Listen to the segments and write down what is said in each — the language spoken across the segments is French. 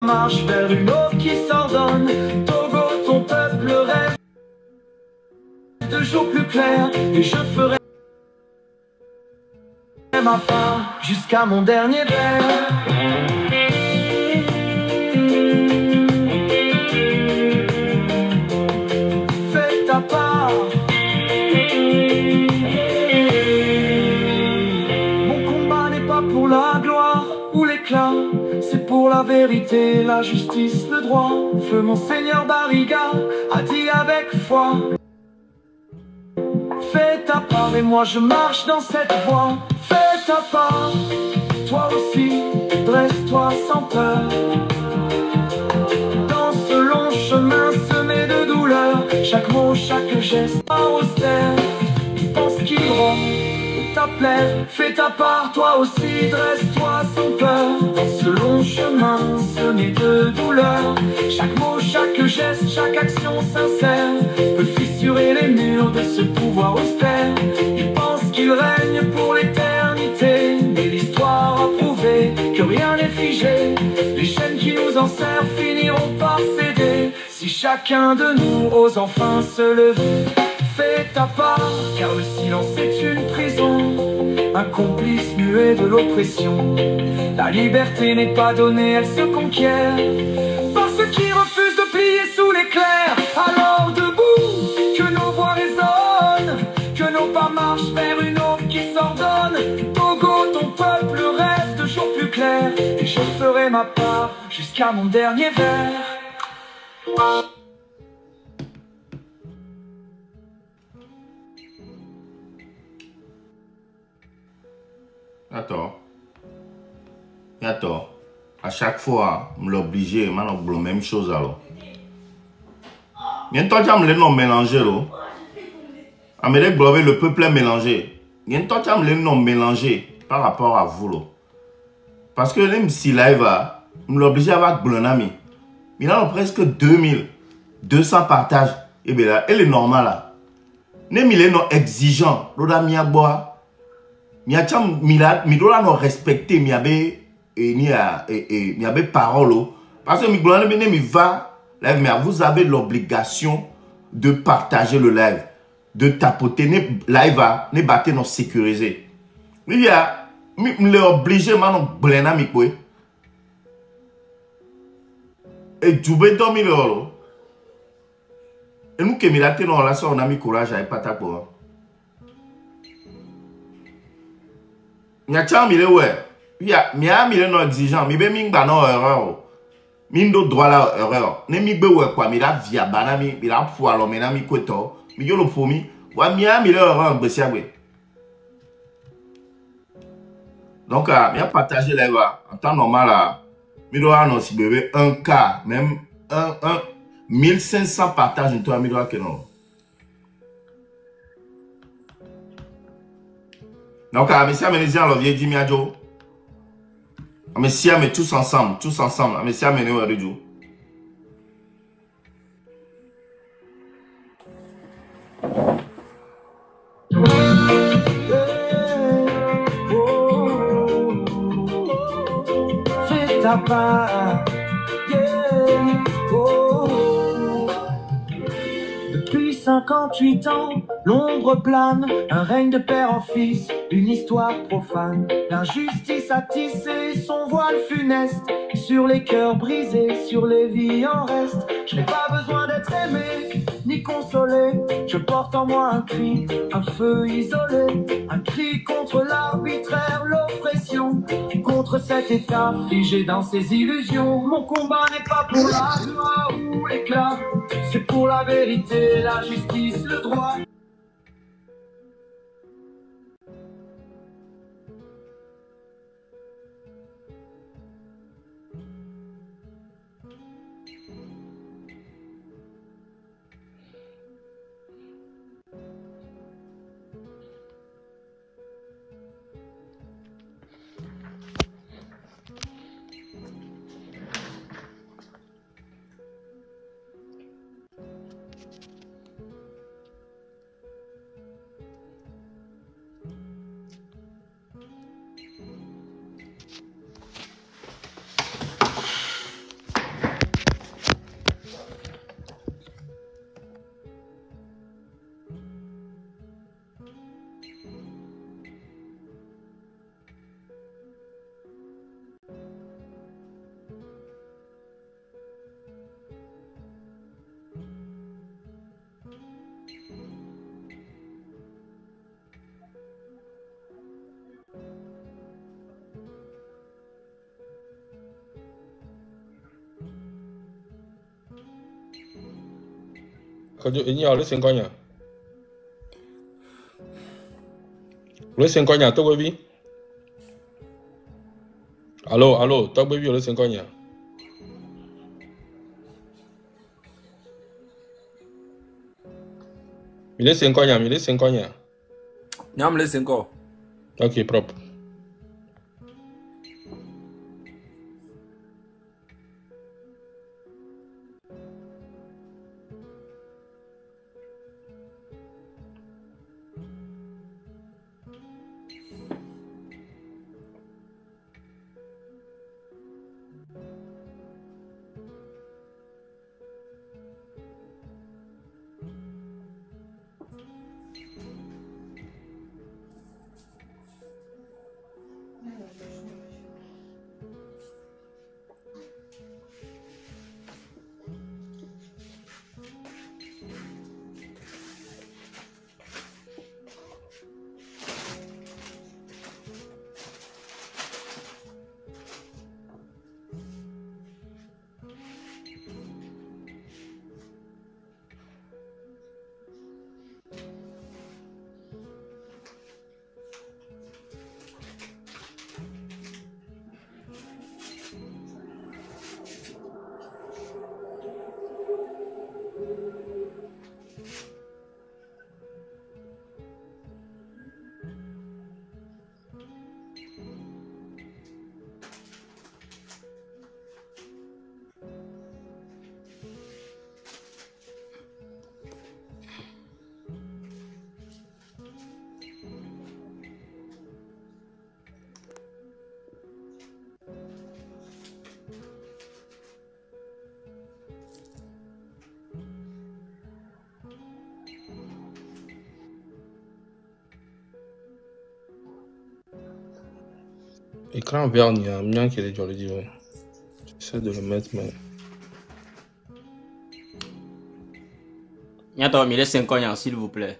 Marche vers une aube qui s'ordonne. Togo, ton peuple rêve de jours plus clairs, et je ferai ma part jusqu'à mon dernier verre. Fais ta part. Mon combat n'est pas pour la gloire ou l'éclat, c'est pour la vérité, la justice, le droit. Feu Monseigneur Barriga a dit avec foi. Fais ta part et moi je marche dans cette voie. Fais ta part, toi aussi, dresse-toi sans peur. Dans ce long chemin semé de douleur, chaque mot, chaque geste austère, pense qu'il rend ta plaie. Fais ta part, toi aussi, dresse-toi sans peur. Dans ce long chemin semé de douleur, chaque mot, chaque geste, chaque action sincère peut fissurer les murs de ce pouvoir austère. Il pense qu'il règne pour l'éternité, mais l'histoire a prouvé que rien n'est figé. Les chaînes qui nous enserrent finiront par céder, si chacun de nous ose enfin se lever. Fais ta part, car le silence est une prison, un complice muet de l'oppression. La liberté n'est pas donnée, elle se conquiert par ceux qui refusent de plier sous l'éclair. Alors debout, que nos voix résonnent, que nos pas marchent vers une aube qui s'ordonne. Togo, ton peuple rêve de jours plus clairs, et je ferai ma part jusqu'à mon dernier verre. Attends. À chaque fois, je l'oblige, je fais la même chose alors. Il y a un temps que je l'ai mélangé. Le peuple est mélangé. Il y a un temps que je l'ai mélangé par rapport à vous. Parce que même si live, je l'oblige à avoir un ami. Il y a presque 2200 partages. Et bien là, elle est normale là. Même il est exigeant. L'autre mi a boire. Mi a cham mi doit non respecter mi abe mi abe parole. Parce que mi glane mi va live mais vous avez l'obligation de partager le live, de tapoter ne live ne battre non sécurisé. Il y a mi le obligé maintenant blena mi quoi. Et tu veux dormir là. Et nous que mi la non là ça on a mis courage à pas ta quoi. Nyacham il est ouais. Il est non exigeant. Mi be mi ba non erreur. Mi ndo droit la erreur. Ne mi be ouais quoi. Mi la via banami. Mi la pour alors maintenant mi koto. Mi yo le promis. Wa mi il est erreur besia ouais. Donc mi a partagé là en temps normal là. Mi doit annoncer bébé 1K même 1500 partages en toi mi doit que non. Donc, Messia Ménézien, le vieux Jimmy Adjo. Messia, mais tous ensemble. Messia Ménézien, le Adjo. Fais ta part. Depuis 58 ans, l'ombre plane, un règne de père en fils, une histoire profane. L'injustice a tissé son voile funeste sur les cœurs brisés, sur les vies en reste. Je n'ai pas besoin d'être aimé, ni consolé. Je porte en moi un cri, un feu isolé. Un cri contre l'arbitraire, l'oppression, contre cet état figé dans ses illusions. Mon combat n'est pas pour la gloire ou l'éclat, c'est pour la vérité, la justice, le droit. Ini oleh sengkonya. Oleh sengkonya tu baby. Halo, tu baby oleh sengkonya. Milih sengkonya. Nyam le sengko. Ok, propre. Écran vert, il y a un mien qui est déjà le dit. J'essaie de le mettre, mais. Attends, mais laisse 5 ans, s'il vous plaît.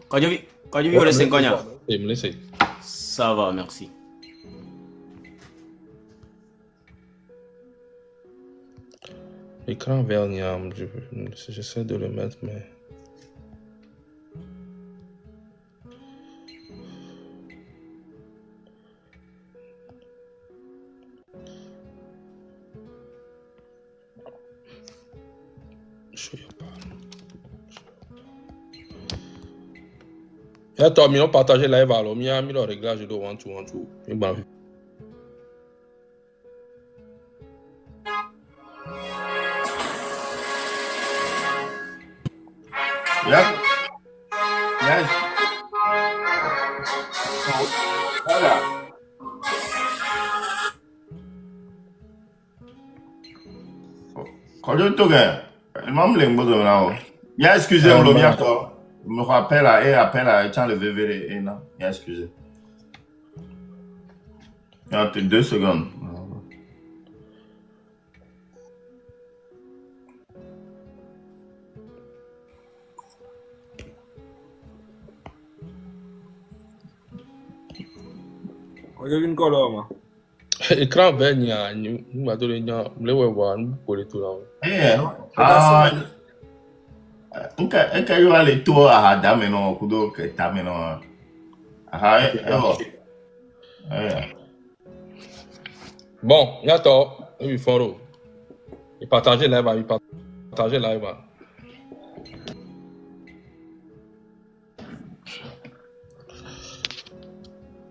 Quand je vis les 5 ans. Et me laissez. Ça va, merci. Écran vert, il y a j'essaie de le mettre, mais. Et toi, nous partager live alors, nous avons mis le réglage de 1-2-1-2. Yes. Yes. Voilà. Quand je te regarde, il m'a mis le mot de là. Il a excusé le bien quoi. Je me rappelle à appelle à tiens le VVD et non, il a excusé. Il y a 2 secondes. Une colonne. Écran vert, il y a nous va donner nous le voir nous pour les tout là. Ok, yo ale to a dame no kudo ke tame no. Bon, il y a toi, il faut il partager live, il partager live.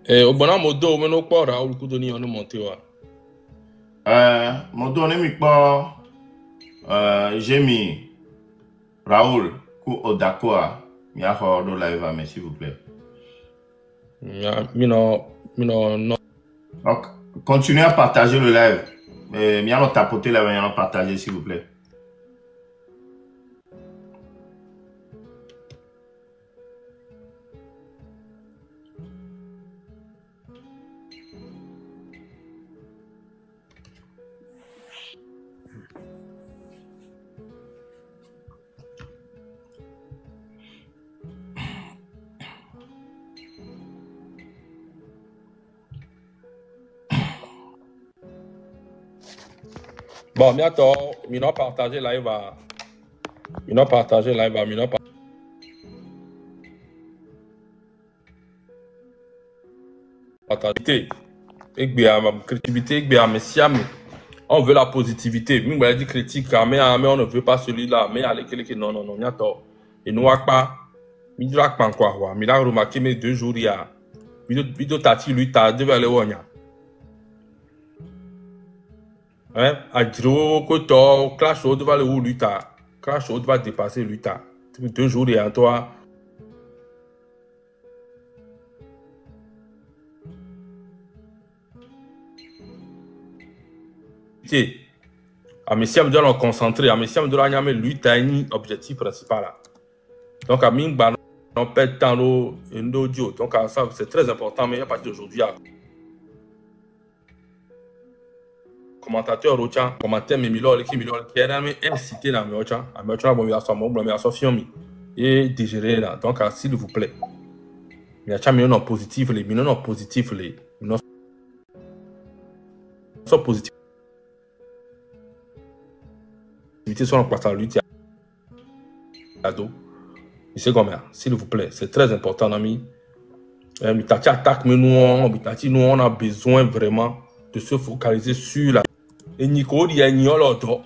Et au bon modo, mais nous pas Raoul Koudoni on monté wa. Modo ne mi pas j'ai mis Raoul Kou Odakoa, mi a do live mais s'il vous plaît. Non. Donc, continuez à partager le live. Mais mi a tapoter la mi a partager s'il vous plaît. Bon, bientôt, nous partager live à. Nous partager live à. Nous partager. Et bien, ma créativité, bien, mais si on veut la positivité, nous on dit critique, mais on ne veut pas celui-là, mais allez, non, non, non, bientôt. Et nous, pas. Il ne pas quoi, mais là, remarqué, mais 2 jours, il y a. Vidéo tati, lui, t'as devant le wonya. Hein, à Giro, Koto, Clash Road va le où lui t'as. Clash Road va dépasser lui t'as. 2 jours et en toi. À mes siams doit concentrer, à mes siams doit y avoir lui t'as un objectif principal là. Donc à mine ban on perd temps l'audio. Donc ça c'est très important, mais à partir d'aujourd'hui. Commentateur Rocha, commentateur Mimilo, qui est incité dans mes Rocha, à mes Rocha, bon, il y a son mot, il y a son film, et digérer là. Donc, s'il vous plaît, il y a des millions positifs, les millions positifs, les millions sont positifs. Sur le passage, lui, ado. Il sait comment, s'il vous plaît, c'est très important, ami. Mitati attaque, mais nous, on a besoin vraiment de se focaliser sur la. Et Nico dit il y a l'autre.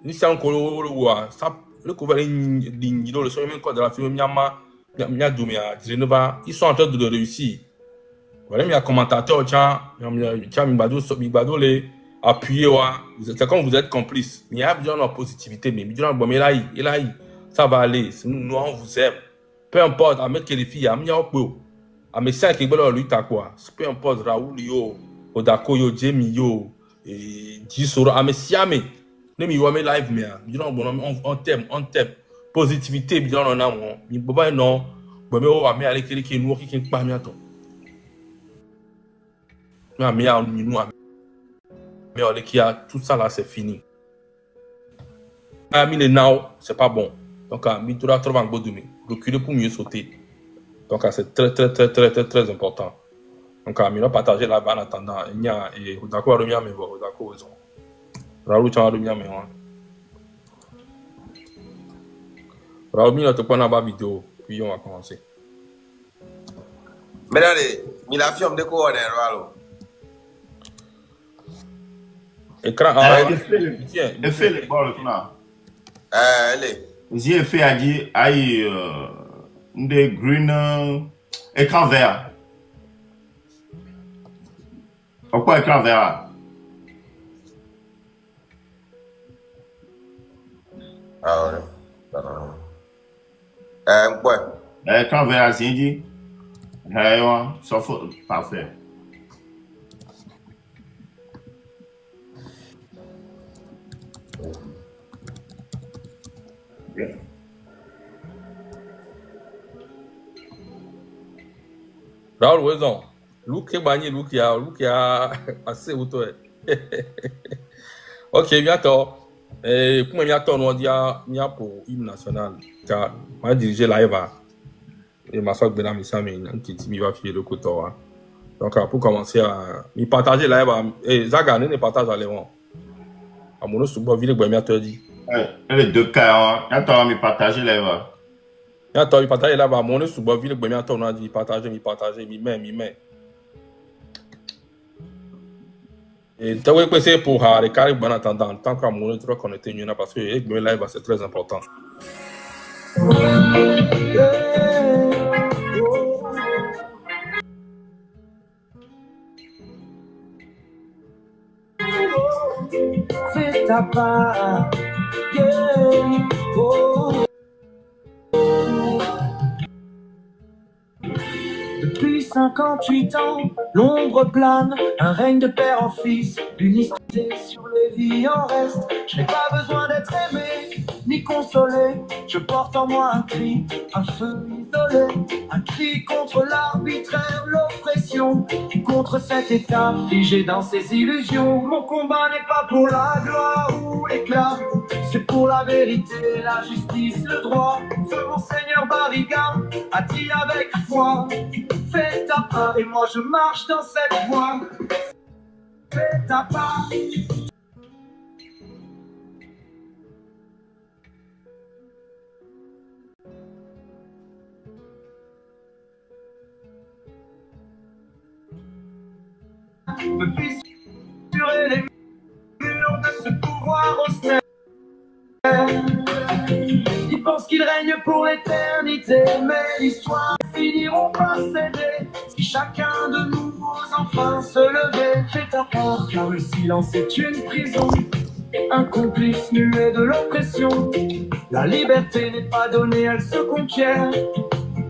Ni c'est encore le ça le couvert le son même code de la film ils sont en train de le réussir. Voilà, il y a commentateur Migbado les appuyer c'est comme vous êtes complice. Il y a besoin de positivité mais là ça va aller. Nous on vous aime. Peu importe à mettre les filles à mes 5 qui veulent lui ta quoi. Peu importe Raoul yo, Odako yo, Jamie yo. Et Jisoro amesiame ne mi wame live mais on t'aime positivité bien on a mon mi boba non bobe o ame ale kiri ki nu ki pa mi ato mais on nous mais on qui a tout ça là c'est fini ami le now c'est pas bon donc mi doit trouver un bout de mi reculer pour mieux sauter donc c'est très important. Donc, on va partager là-bas en attendant. Il y a d'accord, mais d'accord, ils ont. Raoul, tu as remis mais Raoul, tu as pas une vidéo, puis on va commencer. Mais allez, il a film de quoi, Raoul? Écran, il fait le bol, là. Allez. J'ai fait à dire, aïe, des green, écran vert. Pourquoi écran vert? Ah ouais. Quoi? Écran vert, c'est dit. Sauf parfait. Raoul, raison. Look a assez auto. Ok, bientôt. Et pour bientôt, on dit pour hymne national. Car moi dirigé live et ma soeur Benam Issami qui va filer le couteau. Donc pour commencer à partager live et Zaga ne partage à Léon. À mon sous ville que bientôt dit. Les deux cas, attends, me partager live. Attends, il partage là-bas. Mon sous ville que bientôt on a dit partager, mais. Et tu as passé pour les carrés en attendant, tant qu'à mon autre connecté, parce que le live c'est très important. Fais ta part, yeah. Oh. Depuis 58 ans, l'ombre plane, un règne de père en fils, l'unicité sur les vies en reste. Je n'ai pas besoin d'être aimé, ni consolé, je porte en moi un cri, un feu isolé, un cri contre l'arbitraire, l'oppression, et contre cet état figé dans ses illusions. Mon combat n'est pas pour la gloire ou l'éclat, c'est pour la vérité, la justice, le droit. Feu Monseigneur Barriga a dit avec foi, fais ta part et moi je marche dans cette voie. Fais ta part. fissurer les murs de ce pouvoir austère. Ils pensent qu'ils règnent pour l'éternité, mais l'histoire finiront par céder. Si chacun de nous ose enfin se lever, fais ta part, car le silence est une prison, un complice muet de l'oppression. La liberté n'est pas donnée, elle se conquiert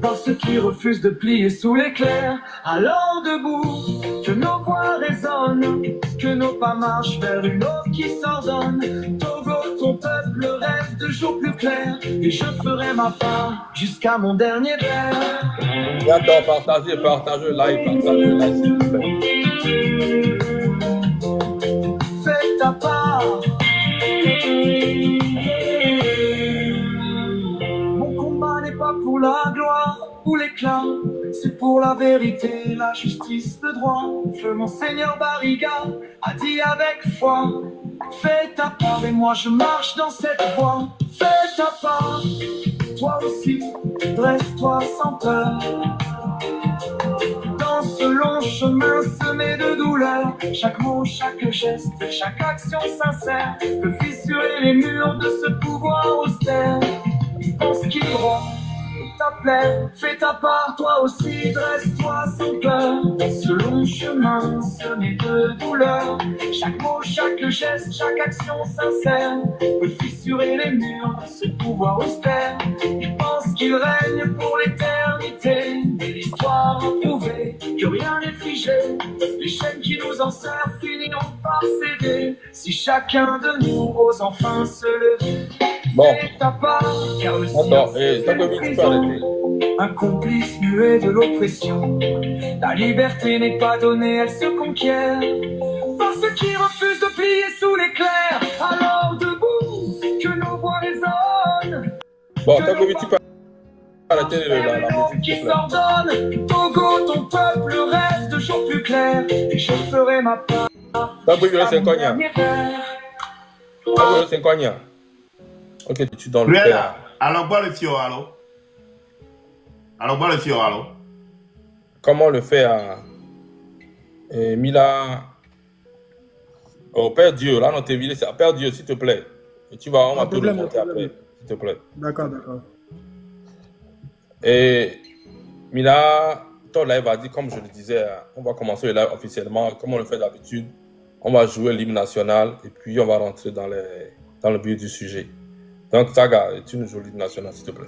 par ceux qui refusent de plier sous l'éclair. Alors debout, que nos voix résonnent, que nos pas marchent vers une eau qui s'ordonne. Togo, ton peuple rêve de jours plus clairs, et je ferai ma part jusqu'à mon dernier verre. D'accord, partagez le live, s'il vous plaît. Fais ta part. Mon combat n'est pas pour la gloire ou l'éclat, c'est pour la vérité, la justice, le droit. Feu Monseigneur Barriga a dit avec foi, fais ta part et moi je marche dans cette voie. Fais ta part, toi aussi, dresse-toi sans peur. Dans ce long chemin semé de douleur, chaque mot, chaque geste, chaque action sincère peut fissurer les murs de ce pouvoir austère. Ils pensent qu'ils vont ta plaie, fais ta part, toi aussi, dresse-toi sans peur. Dans ce long chemin semé de douleur, chaque mot, chaque geste, chaque action sincère peut fissurer les murs de ce pouvoir austère. Ils pensent qu'ils règnent pour l'éternité, mais l'histoire a prouvé que rien n'est figé. Les chaînes qui nous enserrent finiront par céder, si chacun de nous ose enfin se lever. Bon. Attends, un complice muet de l'oppression. La liberté n'est pas donnée, elle se conquiert par ceux qui refusent de plier sous l'éclair. Alors debout, que nos voix résonnent. Bon, t'as combien tu peux arrêter la musique qui s'ordonne. Togo, ton peuple rêve de jours plus clairs, et je ferai ma part. T'as combien le 5 ans? T'as combien le 5 ans? Ok, tu es dans le père. Alors, bois le fior, alors. Alors, bois le fior, alors. Comment le faire? Mila. Oh, Père Dieu, là, dans tes vidéos, c'est Père Dieu, s'il te plaît. Et tu vas, on va tout le monter après, s'il te plaît. D'accord, d'accord. Et Mila, ton live a dit, comme je le disais, on va commencer le live officiellement, comme on le fait d'habitude. On va jouer l'hymne national et puis on va rentrer dans le but du sujet. Donc, Saga, tu nous joues l'hymne national, s'il te plaît.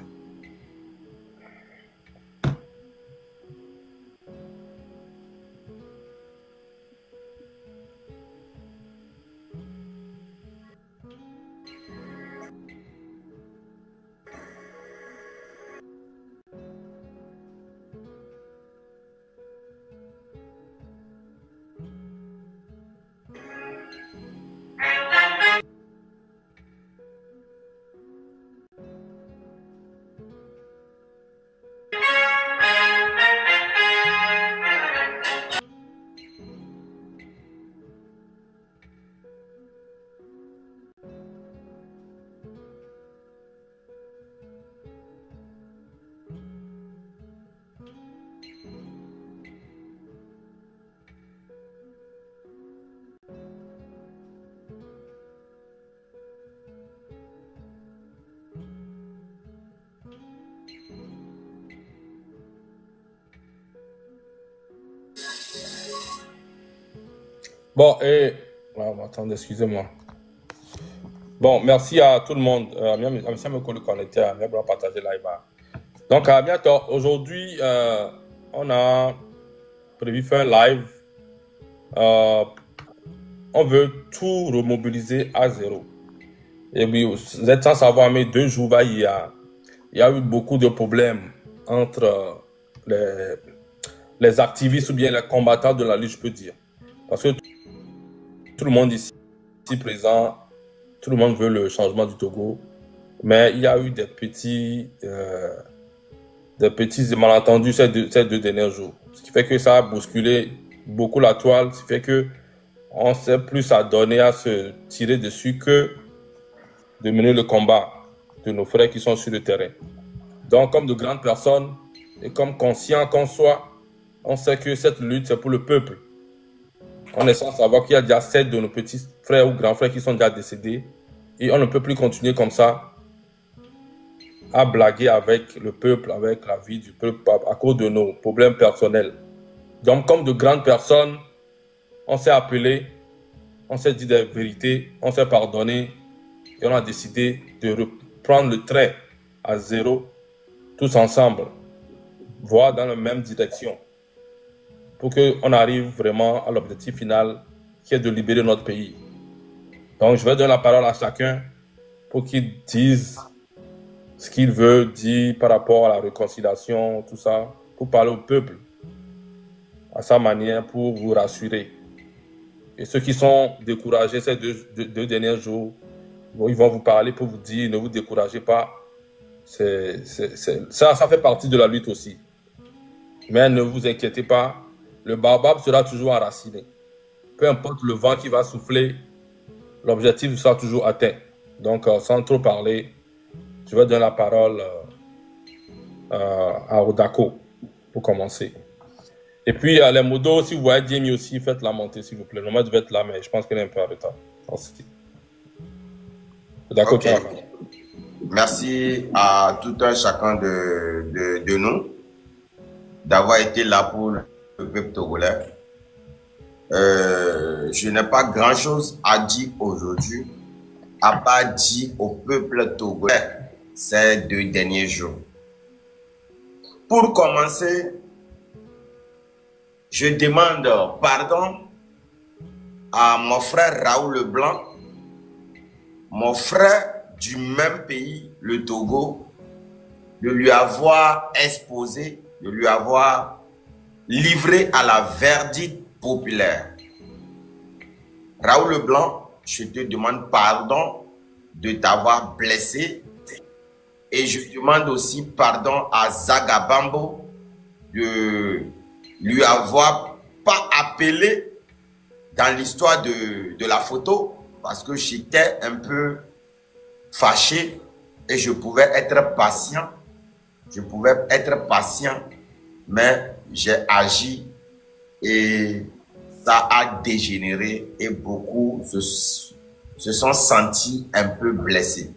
Bon, attendez, excusez-moi. Bon, merci à tout le monde. Merci à me connecter, à me partager live. Donc, à bientôt. Aujourd'hui, on a prévu faire un live. On veut tout remobiliser à zéro. Et oui, vous êtes sans savoir, mais 2 jours, il y a eu beaucoup de problèmes entre les activistes ou bien les combattants de la lutte, je peux dire. Parce que tout le monde ici présent, tout le monde veut le changement du Togo, mais il y a eu des petits malentendus ces deux derniers jours. Ce qui fait que ça a bousculé beaucoup la toile, ce qui fait que on s'est plus à donner à se tirer dessus que de mener le combat de nos frères qui sont sur le terrain. Donc, comme de grandes personnes et comme conscients qu'on soit, on sait que cette lutte, c'est pour le peuple. On est sans savoir qu'il y a déjà 7 de nos petits frères ou grands frères qui sont déjà décédés. Et on ne peut plus continuer comme ça à blaguer avec le peuple, avec la vie du peuple à cause de nos problèmes personnels. Donc, comme de grandes personnes, on s'est appelé, on s'est dit des vérités, on s'est pardonné et on a décidé de reprendre le trait à zéro, tous ensemble, voire dans la même direction, pour qu'on arrive vraiment à l'objectif final qui est de libérer notre pays. Donc, je vais donner la parole à chacun pour qu'il dise ce qu'il veut dire par rapport à la réconciliation, tout ça, pour parler au peuple à sa manière, pour vous rassurer. Et ceux qui sont découragés ces deux derniers jours, ils vont vous parler pour vous dire, ne vous découragez pas. Ça fait partie de la lutte aussi. Mais ne vous inquiétez pas, le baobab sera toujours enraciné. Peu importe le vent qui va souffler, l'objectif sera toujours atteint. Donc, sans trop parler, je vais donner la parole à Odako pour commencer. Et puis, les modos, si vous voyez Jamie aussi, faites-la monter, s'il vous plaît. Normalement, devait être là, mais je pense qu'elle est un peu en retard. Odako, Ok. Merci à tout un chacun de nous d'avoir été là pour le peuple togolais. Je n'ai pas grand-chose à dire aujourd'hui, à part dire au peuple togolais ces 2 derniers jours. Pour commencer, je demande pardon à mon frère Raoul Leblanc, mon frère du même pays, le Togo, de lui avoir exposé, de lui avoir livré à la verdict populaire. Raoul Leblanc, je te demande pardon de t'avoir blessé et je demande aussi pardon à Zagabambo de lui avoir pas appelé dans l'histoire de la photo parce que j'étais un peu fâché et je pouvais être patient. Je pouvais être patient, mais j'ai agi et ça a dégénéré et beaucoup se sont sentis un peu blessés.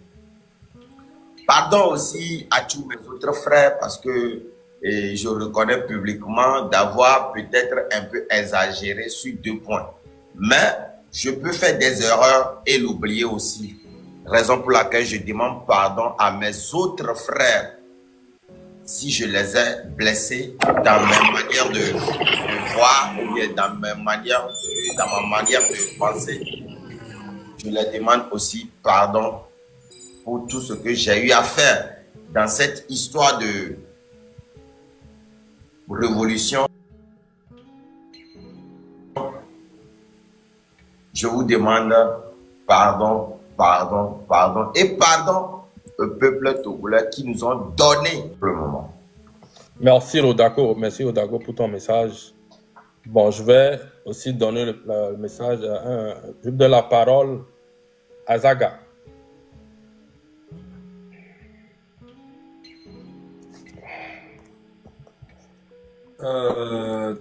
Pardon aussi à tous mes autres frères parce que je reconnais publiquement d'avoir peut-être un peu exagéré sur 2 points. Mais je peux faire des erreurs et l'oublier aussi. Raison pour laquelle je demande pardon à mes autres frères si je les ai blessés dans ma manière de voir ou bien dans ma manière de penser. Je les demande aussi pardon pour tout ce que j'ai eu à faire dans cette histoire de révolution. Je vous demande pardon, pardon, pardon et pardon au peuple togolais qui nous ont donné pour le moment. Merci Odako pour ton message. Bon, je vais aussi donner le message, je donne la parole à Zaga.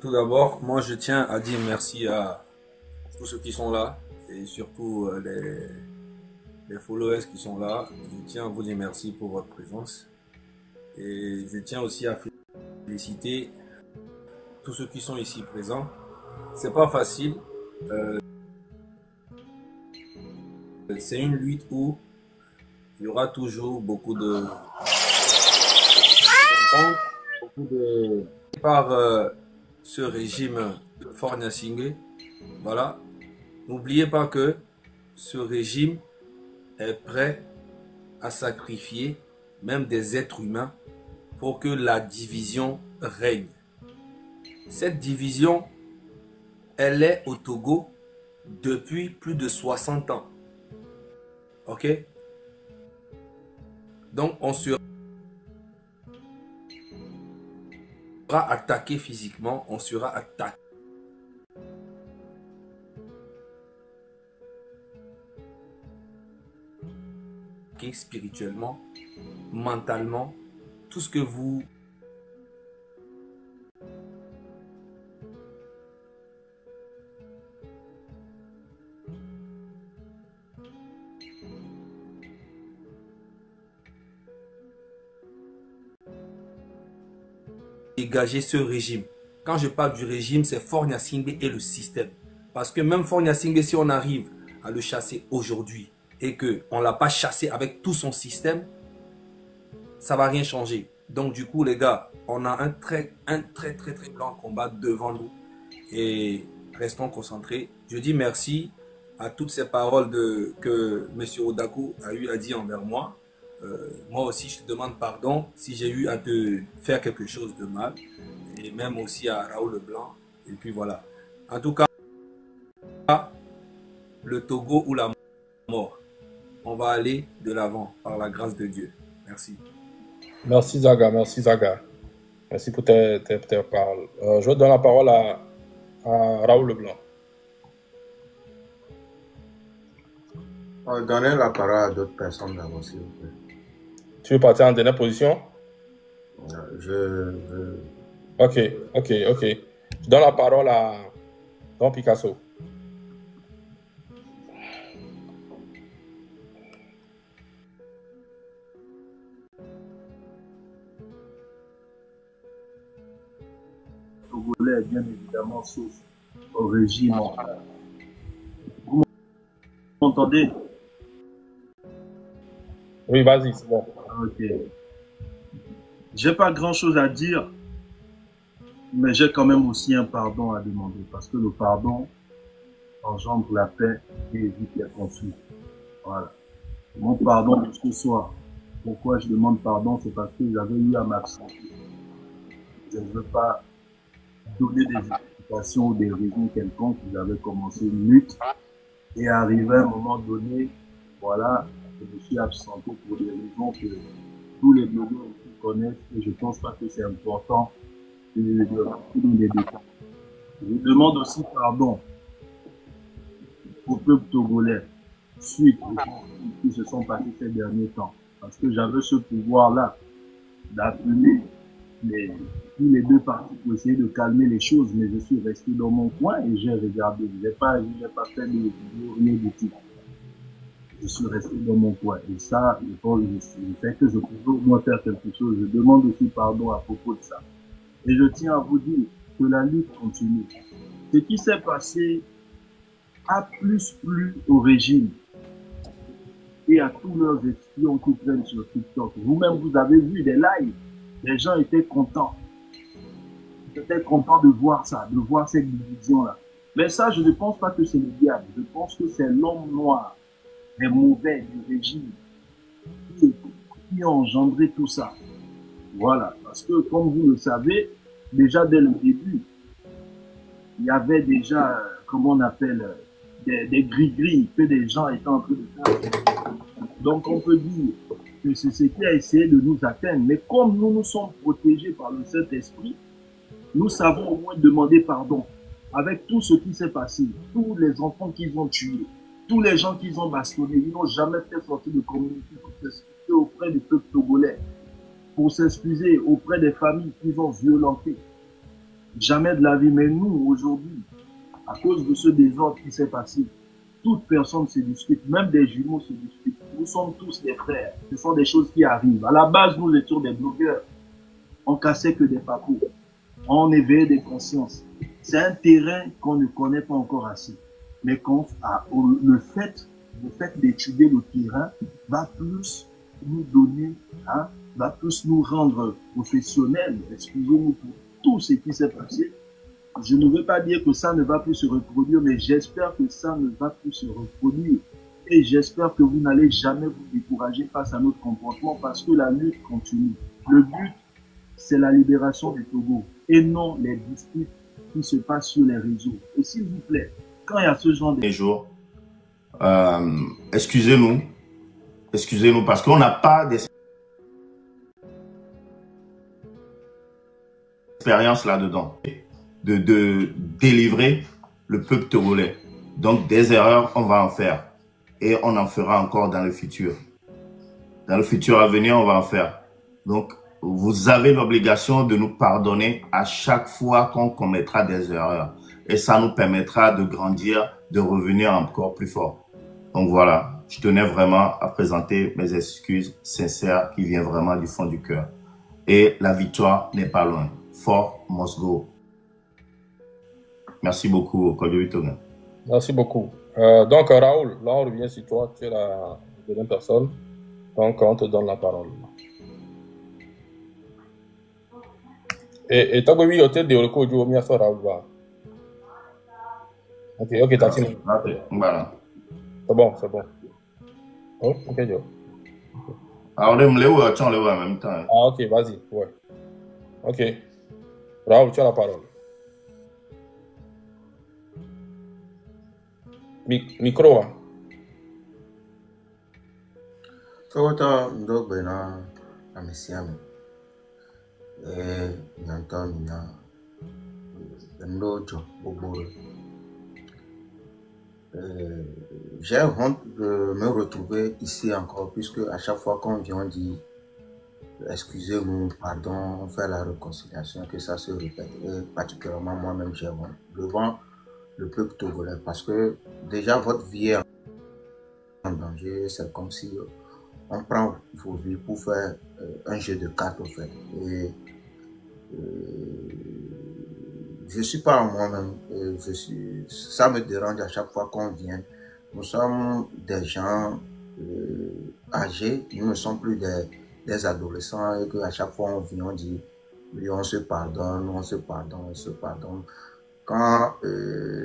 Tout d'abord, moi je tiens à dire merci à tous ceux qui sont là et surtout les followers qui sont là. Je tiens à vous dire merci pour votre présence et je tiens aussi à féliciter tous ceux qui sont ici présents. C'est pas facile. C'est une lutte où il y aura toujours beaucoup de par ce régime Faure Gnassingbé. Voilà. N'oubliez pas que ce régime est prêt à sacrifier même des êtres humains pour que la division règne. Cette division, elle est au Togo depuis plus de 60 ans. Ok? Donc on sera attaqué physiquement, on sera attaqué spirituellement, mentalement, tout ce que vous dégager ce régime. Quand je parle du régime, c'est Faure Gnassingbé et le système. Parce que même Faure Gnassingbé, si on arrive à le chasser aujourd'hui et qu'on ne l'a pas chassé avec tout son système, ça ne va rien changer. Donc du coup, les gars, on a un très grand combat devant nous. Et restons concentrés. Je dis merci à toutes ces paroles que M. Odakou a eu à dire envers moi. Moi aussi, je te demande pardon si j'ai eu à te faire quelque chose de mal. Et même aussi à Raoul Leblanc. Et puis voilà. En tout cas, le Togo ou la mort. On va aller de l'avant par la grâce de Dieu. Merci. Merci Zaga, merci Zaga. Merci pour tes paroles. Je donne la parole à Raoul Leblanc. Donnez la parole à d'autres personnes d'abord, s'il vous plaît. Tu veux partir en dernière position? Ok. Je donne la parole à Don Picasso. Togolais, bien évidemment, sauf au régime. Vous m'entendez? Oui, vas-y, c'est bon. Ok. J'ai pas grand-chose à dire, mais j'ai quand même aussi un pardon à demander, parce que le pardon engendre la paix et évite les conflits. Voilà. Mon pardon de ce soir. Pourquoi je demande pardon? C'est parce que j'avais eu à m'absenter. Je ne veux pas donner des explications ou des raisons quelconques. J'avais commencé une lutte et arrivé à un moment donné, voilà, je me suis absenté pour des raisons que tous les blogueurs connaissent et je pense pas que c'est important de donner des détails. Je demande aussi pardon au peuple togolais suite aux conflits qui se sont passés ces derniers temps. Parce que j'avais ce pouvoir-là d'appeler tous les deux parties pour essayer de calmer les choses, mais je suis resté dans mon coin et j'ai regardé. Je n'ai pas fait de vidéo, rien du tout. Je suis resté dans mon coin. Et ça, je sais que je pouvais au moins faire quelque chose. Je demande aussi pardon à propos de ça. Et je tiens à vous dire que la lutte continue. Ce qui s'est passé a plus plu au régime et à tous leurs espions qui traînent sur TikTok. Vous-même, vous avez vu des lives. Les gens étaient contents. Ils étaient contents de voir ça, de voir cette division-là. Mais ça, je ne pense pas que c'est le diable. Je pense que c'est l'homme noir, les mauvais du régime, qui ont engendré tout ça. Voilà. Parce que, comme vous le savez, déjà dès le début, il y avait déjà, comment on appelle, des gris-gris que des gens étaient en train de faire. Donc, on peut dire que c'est ce qui a essayé de nous atteindre. Mais comme nous sommes protégés par le Saint-Esprit, nous savons au moins demander pardon. Avec tout ce qui s'est passé, tous les enfants qu'ils ont tués, tous les gens qu'ils ont bastonnés, ils n'ont jamais fait sortir de communauté pour s'excuser auprès du peuple togolais, pour s'excuser auprès des familles qu'ils ont violentées. Jamais de la vie. Mais nous, aujourd'hui, à cause de ce désordre qui s'est passé, toute personne se discute, même des jumeaux se discutent. Nous sommes tous des frères. Ce sont des choses qui arrivent. À la base, nous étions des blogueurs. On cassait que des papous. On éveillait des consciences. C'est un terrain qu'on ne connaît pas encore assez. Mais le fait d'étudier le terrain va plus nous donner, va plus nous rendre professionnels. Excusez-nous pour tout ce qui s'est passé. Je ne veux pas dire que ça ne va plus se reproduire, mais j'espère que ça ne va plus se reproduire. Et j'espère que vous n'allez jamais vous décourager face à notre comportement parce que la lutte continue. Le but, c'est la libération du Togo et non les disputes qui se passent sur les réseaux. Et s'il vous plaît, quand il y a ce genre de jours, excusez-nous parce qu'on n'a pas d'expérience là-dedans de délivrer le peuple togolais. Donc des erreurs, on va en faire et on en fera encore dans le futur. Dans le futur à venir, on va en faire. Donc vous avez l'obligation de nous pardonner à chaque fois qu'on commettra des erreurs. Et ça nous permettra de grandir, de revenir encore plus fort. Donc voilà, je tenais vraiment à présenter mes excuses sincères qui viennent vraiment du fond du cœur. Et la victoire n'est pas loin. Four must go. Merci beaucoup, Kodjo Tonga. Merci beaucoup. Donc, Raoul, là, on revient sur toi. Tu es la deuxième personne. Donc, on te donne la parole. Et toi, oui, tu es de recours du Omia sur Raoul. Ok, t'as fini. Voilà. C'est bon, c'est bon. Oh, ok, Joe. Alors, on me l'a en même temps. Ah, ok, vas-y. Ouais. Ok. Raoul, tu as la parole. Micro. Sawata ndo bena amesiame. Nyanta mina ndo jo bobo. J'ai honte de me retrouver ici encore puisque à chaque fois qu'on vient on dit excusez-nous, pardon, on fait la réconciliation, que ça se répète. Et particulièrement moi-même j'ai honte devant le peuple togolais parce que déjà votre vie est en danger. C'est comme si on prend vos vies pour faire un jeu de cartes au fait. Et je suis pas en moi-même. Ça me dérange à chaque fois qu'on vient. Nous sommes des gens âgés, nous ne sommes plus des adolescents et qu'à chaque fois on vient, on dit oui, on se pardonne, on se pardonne, on se pardonne. Quand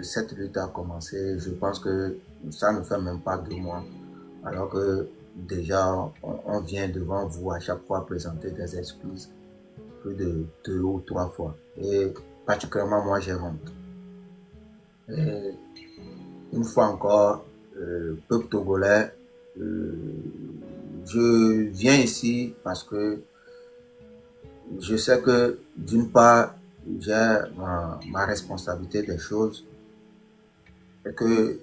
cette lutte a commencé, je pense que ça ne fait même pas 2 mois. Alors que déjà, on vient devant vous à chaque fois présenter des excuses plus de 2 ou 3 fois. Et particulièrement, moi, j'ai honte. Et une fois encore, peuple togolais, je viens ici parce que je sais que d'une part, j'ai ma responsabilité des choses et que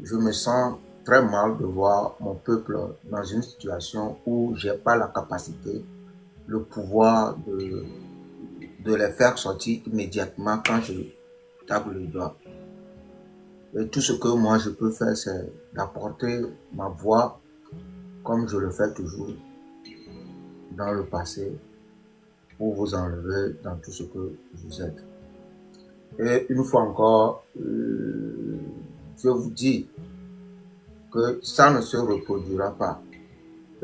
je me sens très mal de voir mon peuple dans une situation où j'ai pas la capacité, le pouvoir de les faire sortir immédiatement quand je tape le doigt. Et tout ce que moi je peux faire, c'est d'apporter ma voix comme je le fais toujours dans le passé pour vous enlever dans tout ce que vous êtes. Et une fois encore, je vous dis que ça ne se reproduira pas.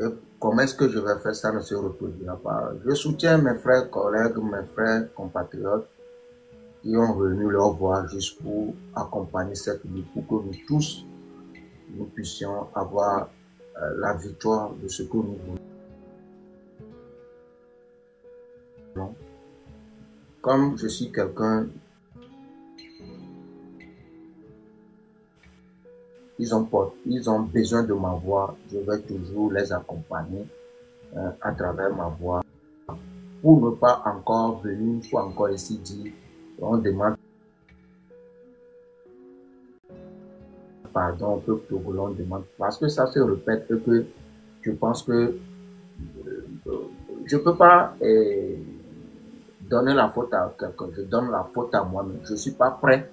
Et comment est-ce que je vais faire ça ne se reproduira pas? Je soutiens mes frères collègues, mes frères compatriotes qui ont renu leur voix juste pour accompagner cette lutte, pour que nous tous, nous puissions avoir la victoire de ce que nous voulons. Comme je suis quelqu'un, ils ont besoin de ma voix, je vais toujours les accompagner à travers ma voix pour ne pas encore venir une fois encore ici dire on demande pardon au peuple togolais, on demande parce que ça se répète et que je pense que je peux pas donner la faute à quelqu'un, je donne la faute à moi-même. Je suis pas prêt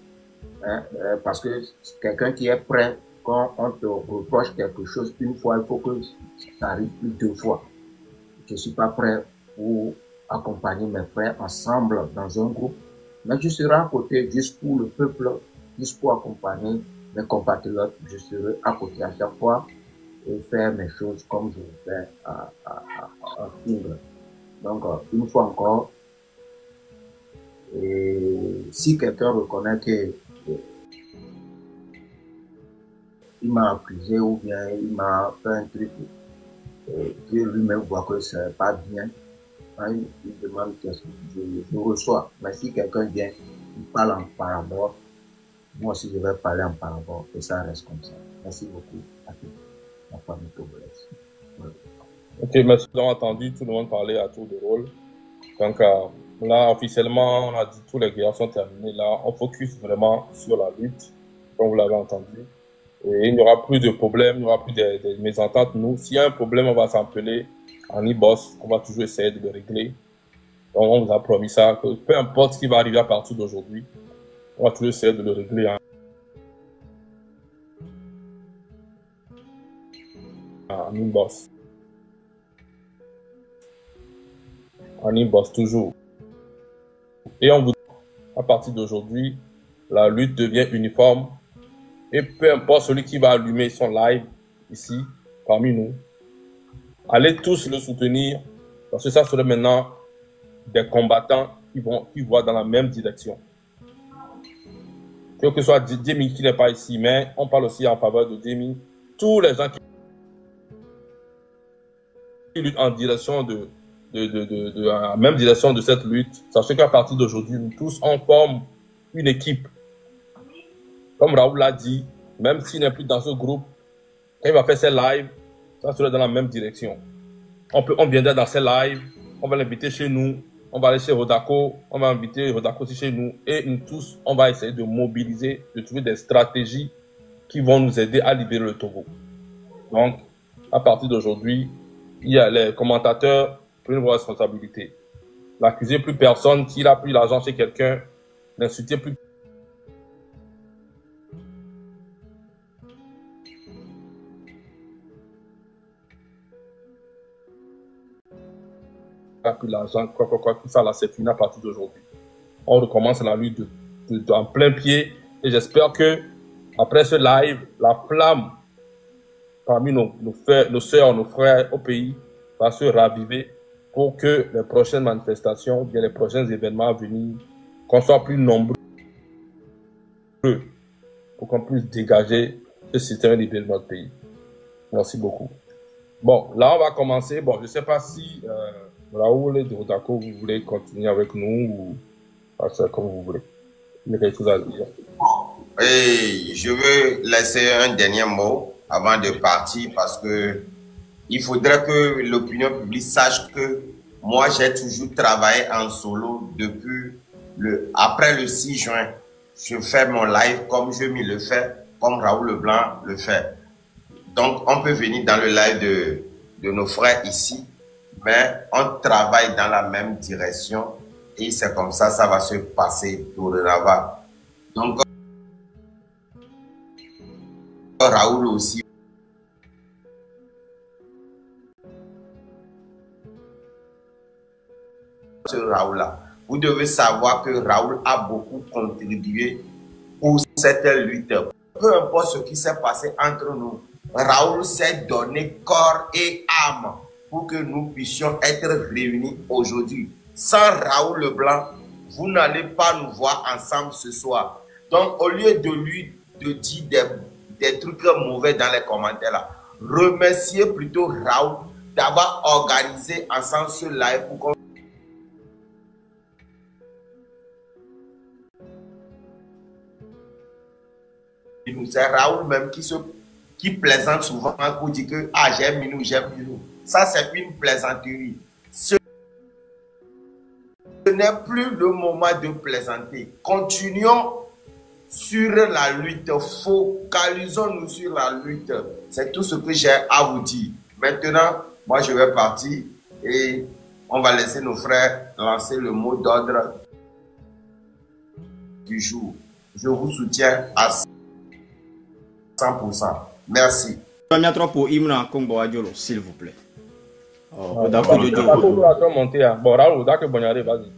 parce que quelqu'un qui est prêt, quand on te reproche quelque chose une fois, il faut que ça arrive plus 2 fois. Je suis pas prêt pour accompagner mes frères ensemble dans un groupe, mais je serai à côté juste pour le peuple, juste pour accompagner mes compatriotes. Je serai à côté à chaque fois et faire mes choses comme je le fais à Tigre. Donc, une fois encore, et si quelqu'un reconnaît que il m'a accusé ou bien il m'a fait un truc que lui-même voit que c'est pas bien, hein, il demande qu'est-ce que je reçois. Mais si quelqu'un vient, il parle en parabole, moi aussi je vais parler en parabole et ça reste comme ça. Merci beaucoup à toute la famille togolaise. Voilà. Ok, merci d'avoir entendu tout le monde parler à tour de rôle. Donc là, officiellement, on a dit tous les guerres sont terminées. Là, on focus vraiment sur la lutte, comme vous l'avez entendu. Et il n'y aura plus de problèmes, il n'y aura plus de mésententes. Nous, s'il y a un problème, on va s'appeler en e-boss. On va toujours essayer de le régler. Donc, on vous a promis ça, que peu importe ce qui va arriver à partir d'aujourd'hui, on va toujours essayer de le régler en e-boss. En e-boss, toujours. Et on vous dit, à partir d'aujourd'hui, la lutte devient uniforme. Et peu importe celui qui va allumer son live ici, parmi nous, allez tous le soutenir, parce que ça serait maintenant des combattants qui voient dans la même direction. Que ce soit Demi qui n'est pas ici, mais on parle aussi en faveur de Demi. Tous les gens qui luttent en direction de la même direction de cette lutte, sachez qu'à partir d'aujourd'hui, nous tous, on forme une équipe. Comme Raoul l'a dit, même s'il n'est plus dans ce groupe, quand il va faire ses lives, ça serait dans la même direction. On viendra dans ses lives, on va l'inviter chez nous, on va aller chez Rodako, on va inviter Rodako aussi chez nous, et nous tous, on va essayer de mobiliser, de trouver des stratégies qui vont nous aider à libérer le Togo. Donc, à partir d'aujourd'hui, il y a les commentateurs prennent vos responsabilités. N'accusez plus personne s'il a pris l'argent chez quelqu'un, n'insultez plus l'argent, tout ça là, c'est fini à partir d'aujourd'hui. On recommence la lutte en plein pied et j'espère que après ce live, la flamme parmi nos sœurs, nos frères au pays va se raviver pour que les prochaines manifestations, bien les prochains événements à venir, qu'on soit plus nombreux pour qu'on puisse dégager ce système libéré de notre pays. Merci beaucoup. Bon, là on va commencer. Bon, je ne sais pas si Raoul et Rodako, vous voulez continuer avec nous ou comme vous voulez. Il y a quelque chose à dire. Et je veux laisser un dernier mot avant de partir parce que il faudrait que l'opinion publique sache que moi j'ai toujours travaillé en solo depuis après le 6 juin. Je fais mon live comme je m'y le fais, comme Raoul Leblanc le fait. Donc on peut venir dans le live de nos frères ici, mais on travaille dans la même direction et c'est comme ça, ça va se passer dorénavant. Donc, Raoul aussi. Raoul-là. Vous devez savoir que Raoul a beaucoup contribué pour cette lutte. Peu importe ce qui s'est passé entre nous, Raoul s'est donné corps et âme pour que nous puissions être réunis aujourd'hui. Sans Raoul Leblanc, vous n'allez pas nous voir ensemble ce soir. Donc, au lieu de lui de dire des trucs mauvais dans les commentaires, là, remerciez plutôt Raoul d'avoir organisé ensemble ce live pour qu'on... C'est Raoul même qui plaisante souvent pour dire que ah, j'aime Minou, j'aime Minou. Ça, c'est une plaisanterie. Ce n'est plus le moment de plaisanter. Continuons sur la lutte. Focalisons-nous sur la lutte. C'est tout ce que j'ai à vous dire. Maintenant, moi, je vais partir et on va laisser nos frères lancer le mot d'ordre du jour. Je vous soutiens à 100%. Merci. Pour Imna Kombo Adjolo, s'il vous plaît. D'accord, bon, Raoul, d'accord, bon, allez, vas-y.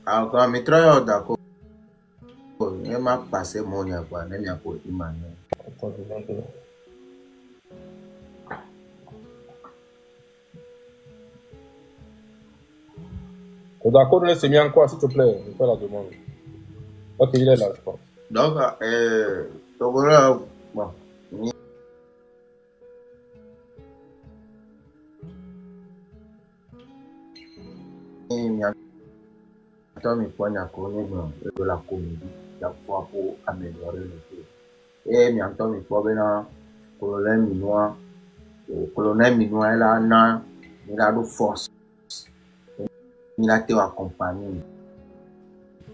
Encore, mais très d'accord. Il m'a passé mon yagua, il m'a pas imané. D'accord, c'est bien quoi, s'il te plaît, je fais la demande. Ok, il est là, je pense. Donc, voilà, bon. Il faut de la comédie, pour améliorer le film. Et il y a un colonel Minois, il a de force. Il a été accompagné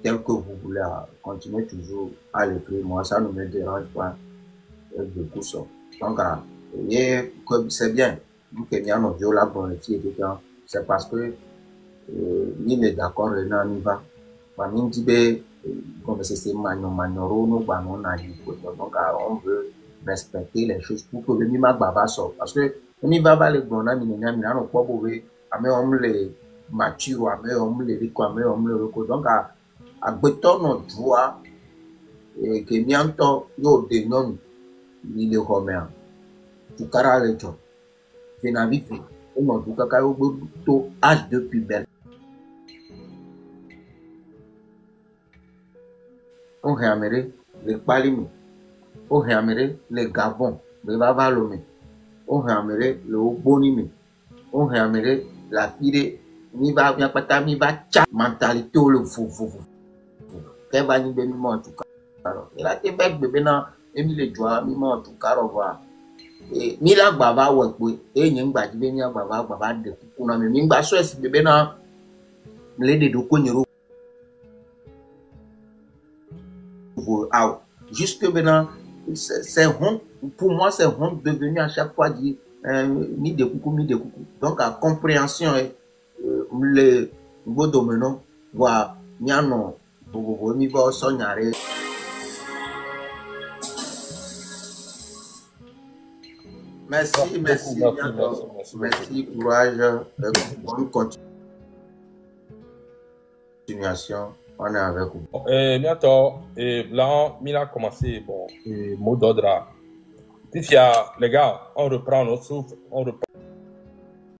tel que vous voulez continuer toujours à l'écrire. Moi, ça ne me dérange pas beaucoup ça. Donc, c'est bien. C'est parce que il est d'accord, on y va. comme c'est Magnoro, nous, on a dit, donc on veut respecter les choses pour que le Mima Baba sorte. Parce que le Mima Baba, les blonds, on pas bourré, on les mature, on les rico, on les rico. Donc, à béton, on voit que bientôt, yo dénon, il est romain. Tout cara le job. Je n'ai vu fait. On a tout cas, au âge de pubelle. On a amené les palimi. On a amené les gabons, les bavalomé. On a amené le bonimi. On a amené la fille. Mi va bien pas mi va tcha mentalité le fou. Qu'elle va ni béni en tout cas. Alors, il a été bébé dans Emile Joa, mi en tout cas revoir. Et mi la baba ouais et n'y ba jibe mi baba de kuna mi ba so esi bébé na le de do konyero. Jusque maintenant, c'est honte. Pour moi, c'est honte devenu à chaque fois dire mi de coucou. Donc, à compréhension, le beau domaine, voit miano, vous mi va sognare. Merci, courage, bonne continuation. On est avec vous. Bientôt, là, il a commencé, bon, mot d'ordre. Puis, les gars, on reprend notre souffle, on reprend.